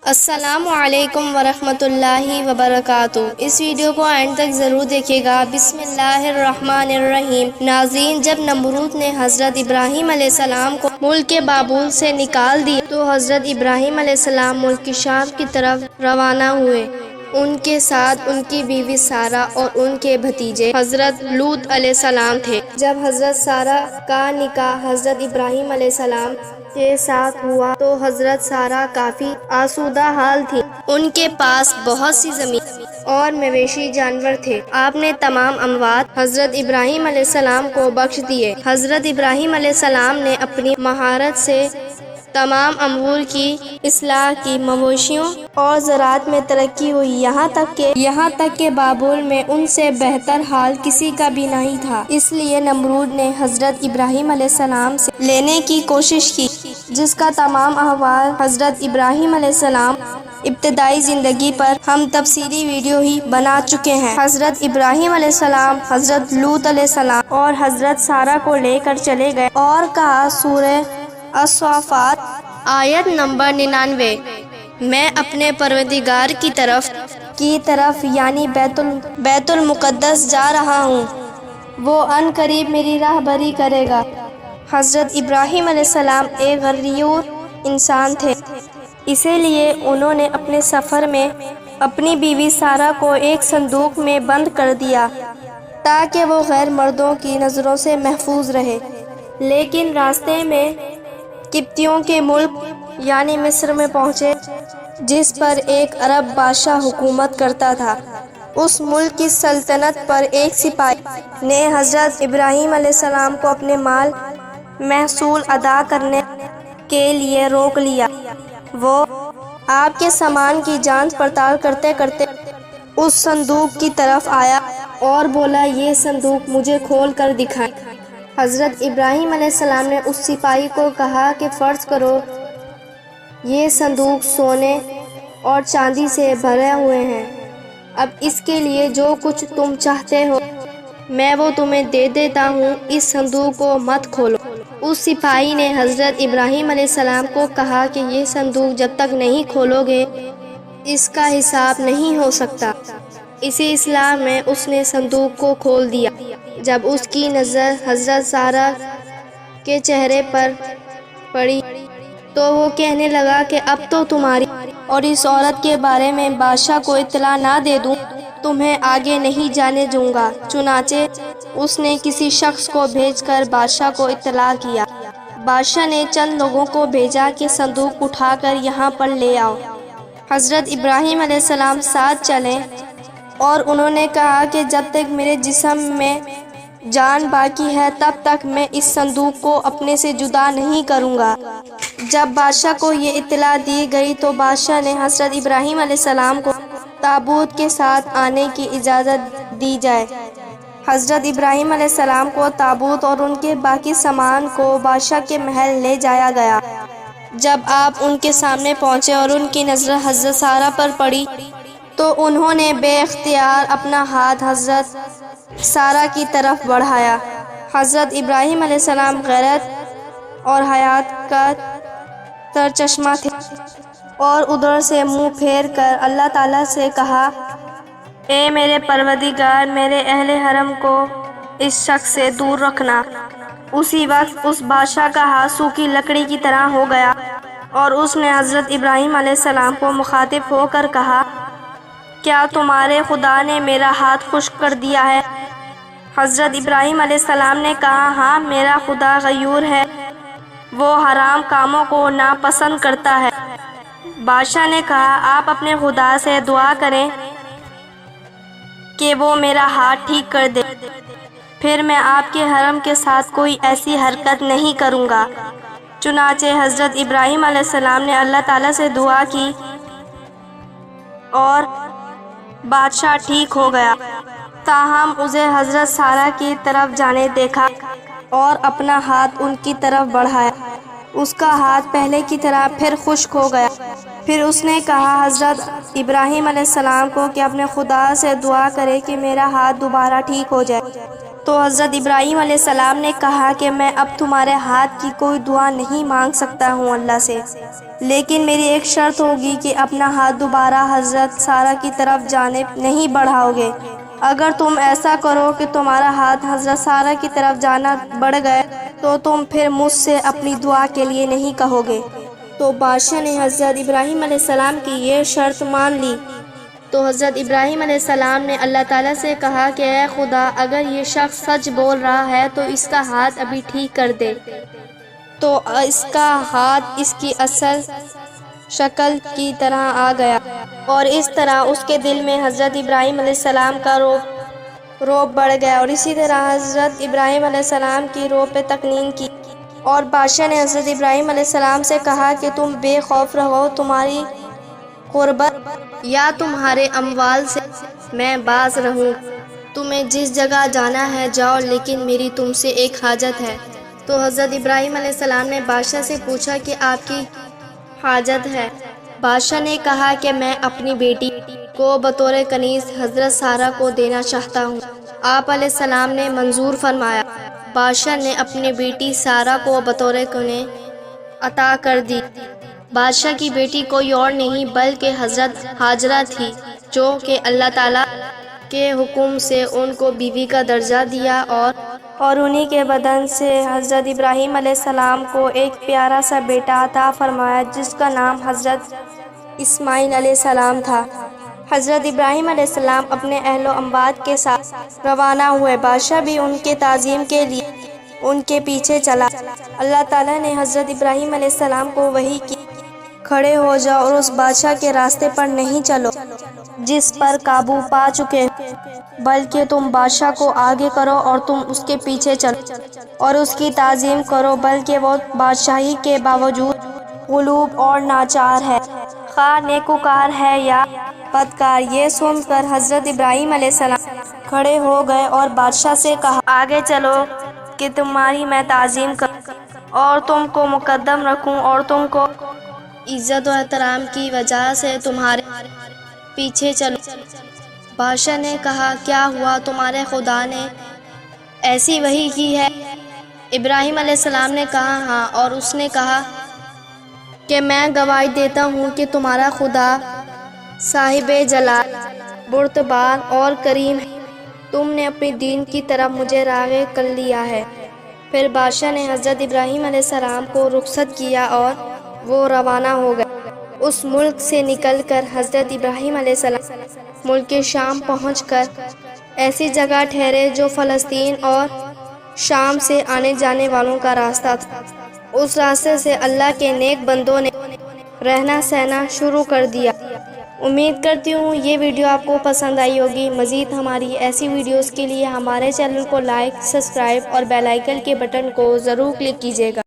السلام علیکم ورحمۃ اللہ وبرکاتہ۔ اس ویڈیو کو اینڈ تک ضرور دیکھیے گا۔ بسم اللہ الرحمن الرحیم۔ ناظرین، جب نمرود نے حضرت ابراہیم علیہ السلام کو ملک بابل سے نکال دیا تو حضرت ابراہیم علیہ السلام ملک شام کی طرف روانہ ہوئے۔ ان کے ساتھ ان کی بیوی سارہ اور ان کے بھتیجے حضرت لوط علیہ السلام تھے۔ جب حضرت سارہ کا نکاح حضرت ابراہیم علیہ السلام کے ساتھ ہوا تو حضرت سارہ کافی آسودہ حال تھی۔ ان کے پاس بہت سی زمین اور مویشی جانور تھے۔ آپ نے تمام اموات حضرت ابراہیم علیہ السلام کو بخش دیے۔ حضرت ابراہیم علیہ السلام نے اپنی مہارت سے تمام امور کی اصلاح کی۔ مویشیوں اور زراعت میں ترقی ہوئی، یہاں تک کہ بابل میں ان سے بہتر حال کسی کا بھی نہیں تھا۔ اس لیے نمرود نے حضرت ابراہیم علیہ السلام سے لینے کی کوشش کی، جس کا تمام احوال حضرت ابراہیم علیہ السلام ابتدائی زندگی پر ہم تفصیلی ویڈیو ہی بنا چکے ہیں۔ حضرت ابراہیم علیہ السلام حضرت لوط علیہ السلام اور حضرت سارہ کو لے کر چلے گئے اور کہا، سورہ الصافات آیت نمبر 99، میں اپنے پروردگار کی طرف یعنی بیت المقدس جا رہا ہوں، وہ ان قریب میری راہبری کرے گا۔ حضرت ابراہیم علیہ السلام ایک غیور انسان تھے، اسی لیے انہوں نے اپنے سفر میں اپنی بیوی سارہ کو ایک صندوق میں بند کر دیا تاکہ وہ غیر مردوں کی نظروں سے محفوظ رہے۔ لیکن راستے میں قبطیوں کے ملک یعنی مصر میں پہنچے، جس پر ایک عرب بادشاہ حکومت کرتا تھا۔ اس ملک کی سلطنت پر ایک سپاہی نے حضرت ابراہیم علیہ السلام کو اپنے مال محصول ادا کرنے کے لیے روک لیا۔ وہ آپ کے سامان کی جانچ پڑتال کرتے کرتے اس صندوق کی طرف آیا اور بولا، یہ صندوق مجھے کھول کر دکھائیں۔ حضرت ابراہیم علیہ السلام نے اس سپاہی کو کہا کہ فرض کرو یہ صندوق سونے اور چاندی سے بھرے ہوئے ہیں، اب اس کے لیے جو کچھ تم چاہتے ہو میں وہ تمہیں دے دیتا ہوں، اس صندوق کو مت کھولو۔ اس سپاہی نے حضرت ابراہیم علیہ السلام کو کہا کہ یہ صندوق جب تک نہیں کھولو گے اس کا حساب نہیں ہو سکتا۔ اسی اصلاح میں اس نے صندوق کو کھول دیا۔ جب اس کی نظر حضرت سارہ کے چہرے پر پڑی تو وہ کہنے لگا کہ اب تو تمہاری اور اس عورت کے بارے میں بادشاہ کو اطلاع نہ دے دوں تمہیں آگے نہیں جانے دوں گا۔ چنانچہ اس نے کسی شخص کو بھیج کر بادشاہ کو اطلاع کیا۔ بادشاہ نے چند لوگوں کو بھیجا کہ صندوق اٹھا کر یہاں پر لے آؤ۔ حضرت ابراہیم علیہ السلام ساتھ چلے اور انہوں نے کہا کہ جب تک میرے جسم میں جان باقی ہے تب تک میں اس صندوق کو اپنے سے جدا نہیں کروں گا۔ جب بادشاہ کو یہ اطلاع دی گئی تو بادشاہ نے حضرت ابراہیم علیہ السلام کو تابوت کے ساتھ آنے کی اجازت دی جائے۔ حضرت ابراہیم علیہ السلام کو تابوت اور ان کے باقی سامان کو بادشاہ کے محل لے جایا گیا۔ جب آپ ان کے سامنے پہنچے اور ان کی نظر حضرت سارہ پر پڑی تو انہوں نے بے اختیار اپنا ہاتھ حضرت سارہ کی طرف بڑھایا۔ حضرت ابراہیم علیہ السلام غیرت اور حیات کا سرچشمہ تھے اور ادھر سے منہ پھیر کر اللہ تعالیٰ سے کہا، اے میرے پروردگار، میرے اہل حرم کو اس شخص سے دور رکھنا۔ اسی وقت اس بادشاہ کا ہاتھ سوکھی لکڑی کی طرح ہو گیا اور اس نے حضرت ابراہیم علیہ السلام کو مخاطب ہو کر کہا، کیا تمہارے خدا نے میرا ہاتھ خشک کر دیا ہے؟ حضرت ابراہیم علیہ السلام نے کہا، ہاں، میرا خدا غیور ہے، وہ حرام کاموں کو ناپسند کرتا ہے۔ بادشاہ نے کہا، آپ اپنے خدا سے دعا کریں کہ وہ میرا ہاتھ ٹھیک کر دے، پھر میں آپ کے حرم کے ساتھ کوئی ایسی حرکت نہیں کروں گا۔ چنانچہ حضرت ابراہیم علیہ السلام نے اللہ تعالیٰ سے دعا کی اور بادشاہ ٹھیک ہو گیا۔ تاہم اسے حضرت سارہ کی طرف جانے دیکھا اور اپنا ہاتھ ان کی طرف بڑھایا۔ اس کا ہاتھ پہلے کی طرح پھر خشک ہو گیا۔ پھر اس نے کہا حضرت ابراہیم علیہ السلام کو کہ اپنے خدا سے دعا کرے کہ میرا ہاتھ دوبارہ ٹھیک ہو جائے۔ تو حضرت ابراہیم علیہ السلام نے کہا کہ میں اب تمہارے ہاتھ کی کوئی دعا نہیں مانگ سکتا ہوں اللہ سے۔ لیکن میری ایک شرط ہوگی کہ اپنا ہاتھ دوبارہ حضرت سارہ کی طرف جانب نہیں بڑھاؤ گے۔ اگر تم ایسا کرو کہ تمہارا ہاتھ حضرت سارہ کی طرف جانا بڑھ گئے تو تم پھر مجھ سے اپنی دعا کے لیے نہیں کہو گے۔ تو بادشاہ نے حضرت ابراہیم علیہ السلام کی یہ شرط مان لی۔ تو حضرت ابراہیم علیہ السلام نے اللہ تعالیٰ سے کہا کہ اے خدا، اگر یہ شخص سچ بول رہا ہے تو اس کا ہاتھ ابھی ٹھیک کر دے۔ تو اس کا ہاتھ اس کی اصل شکل کی طرح آ گیا، اور اس طرح اس کے دل میں حضرت ابراہیم علیہ السلام کا روب بڑھ گیا، اور اسی طرح حضرت ابراہیم علیہ السلام کی روح پہ تکنین کی۔ اور بادشاہ نے حضرت ابراہیم علیہ السلام سے کہا کہ تم بے خوف رہو، تمہاری قربت یا تمہارے اموال سے میں باز رہوں۔ تمہیں جس جگہ جانا ہے جاؤ، لیکن میری تم سے ایک حاجت ہے۔ تو حضرت ابراہیم علیہ السلام نے بادشاہ سے پوچھا کہ آپ کی حاجت ہے؟ بادشاہ نے کہا کہ میں اپنی بیٹی کو بطور کنیز حضرت سارہ کو دینا چاہتا ہوں۔ آپ علیہ السلام نے منظور فرمایا۔ بادشاہ نے اپنی بیٹی سارہ کو بطور کنیز عطا کر دی۔ بادشاہ کی بیٹی کوئی اور نہیں بلکہ حضرت ہاجرہ تھی، جو کہ اللہ تعالیٰ کے حکم سے ان کو بیوی کا درجہ دیا، اور انہی کے بدن سے حضرت ابراہیم علیہ السلام کو ایک پیارا سا بیٹا عطا فرمایا، جس کا نام حضرت اسماعیل علیہ السلام تھا۔ حضرت ابراہیم علیہ السلام اپنے اہل و اموات کے ساتھ روانہ ہوئے۔ بادشاہ بھی ان کے تعظیم کے لیے ان کے پیچھے چلا۔ اللہ تعالیٰ نے حضرت ابراہیم علیہ السلام کو وحی کی، کھڑے ہو جاؤ اور اس بادشاہ کے راستے پر نہیں چلو جس پر قابو پا چکے ہو، بلکہ تم بادشاہ کو آگے کرو اور تم اس کے پیچھے چلو اور اس کی تعظیم کرو، بلکہ وہ بادشاہی کے باوجود غلوب اور ناچار ہے، خواہ نیکوکار ہے یا بدکار۔ یہ سن کر حضرت ابراہیم علیہ السلام کھڑے ہو گئے اور بادشاہ سے کہا، آگے چلو کہ تمہاری میں تعظیم کروں اور تم کو مقدم رکھوں، اور تم کو عزت و احترام کی وجہ سے تمہارے پیچھے چلوں۔ بادشاہ نے کہا، کیا ہوا؟ تمہارے خدا نے ایسی وحی کی ہے؟ ابراہیم علیہ السلام نے کہا، ہاں۔ اور اس نے کہا کہ میں گواہی دیتا ہوں کہ تمہارا خدا صاحب جلال، بردبار اور کریم ہے۔ تم نے اپنی دین کی طرف مجھے راغب کر لیا ہے۔ پھر بادشاہ نے حضرت ابراہیم علیہ السلام کو رخصت کیا اور وہ روانہ ہو گئے۔ اس ملک سے نکل کر حضرت ابراہیم علیہ السلام ملک شام پہنچ کر ایسی جگہ ٹھہرے جو فلسطین اور شام سے آنے جانے والوں کا راستہ تھا۔ اس راستے سے اللہ کے نیک بندوں نے رہنا سہنا شروع کر دیا۔ امید کرتی ہوں یہ ویڈیو آپ کو پسند آئی ہوگی۔ مزید ہماری ایسی ویڈیوز کے لیے ہمارے چینل کو لائک، سبسکرائب اور بیل آئیکن کے بٹن کو ضرور کلک کیجیے گا۔